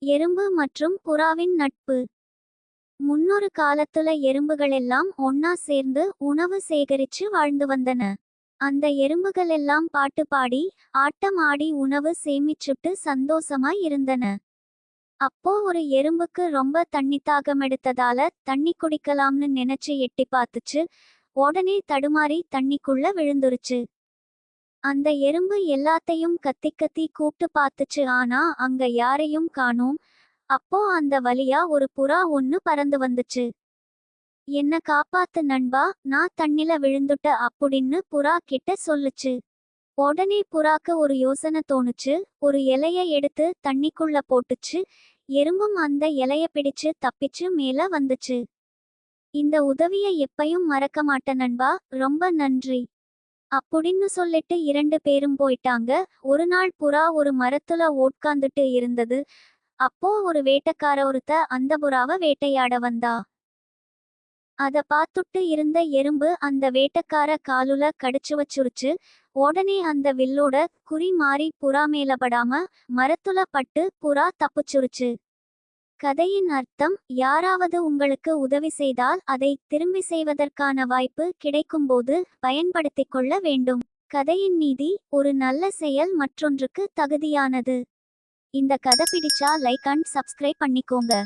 எறும்பு மற்றும் புறாவின் நட்பு. முன்னொரு காலத்துல எறும்புகளெல்லாம் ஒன்னா சேர்ந்து உணவு சேகரிச்சு வாழ்ந்து வந்தன. அந்த எறும்புகளெல்லாம் பாட்டு பாடி ஆட்டம் ஆடி உணவு சேமிச்சுட்டு சந்தோஷமா இருந்தன. அப்போ ஒரு எறும்புக்கு ரொம்ப தண்ணி தாகம் எடுத்ததால தண்ணி குடிக்கலாம்னு நினைச்சு எட்டி பார்த்துச்சு. உடனே தடுமாறி தண்ணிக்குள்ள விழுந்துருச்சு. அந்த எறும்பு எல்லாத்தையும் கத்தி கத்தி கூப்பிட்டு பார்த்துச்சு, ஆனா அங்க யாரையும் காணோம். அப்போ அந்த வழியா ஒரு புறா ஒன்னு பறந்து வந்துச்சு. என்ன காப்பாத்து நண்பா, நான் தண்ணில விழுந்துட்ட அப்படின்னு புறா கிட்ட சொல்லுச்சு. உடனே புறாக்கு ஒரு யோசனை தோணுச்சு. ஒரு இலைய எடுத்து தண்ணிக்குள்ள போட்டுச்சு. எறும்பும் அந்த இலைய பிடிச்சு தப்பிச்சு மேல வந்துச்சு. இந்த உதவிய எப்பயும் மறக்க மாட்டேன் நண்பா, ரொம்ப நன்றி அப்படின்னு சொல்லிட்டு 2 பேரும் போயிட்டாங்க. ஒரு நாள் புறா ஒரு மரத்துல உட்கார்ந்துட்டு இருந்தது. அப்போ ஒரு வேட்டைக்கார ஒருத்த அந்த புறாவை வேட்டையாட வந்தா. அத பார்த்துட்டு இருந்த எறும்பு அந்த வேட்டைக்கார காலுல கடிச்சு வச்சுருச்சு. உடனே அந்த வில்லோட குறி மாறி புறா மேல படாம மரத்துல பட்டு புறா தப்பிச்சுருச்சு. கதையின் அர்த்தம், யாராவது உங்களுக்கு உதவி செய்தால் அதை திரும்பி செய்வதற்கான வாய்ப்பு கிடைக்கும்போது பயன்படுத்திக் கொள்ள வேண்டும். கதையின் நீதி, ஒரு நல்ல செயல் மற்றொன்றுக்கு தகுதியானது. இந்த கதை பிடிச்சா லைக் அண்ட் சப்ஸ்கிரைப் பண்ணிக்கோங்க.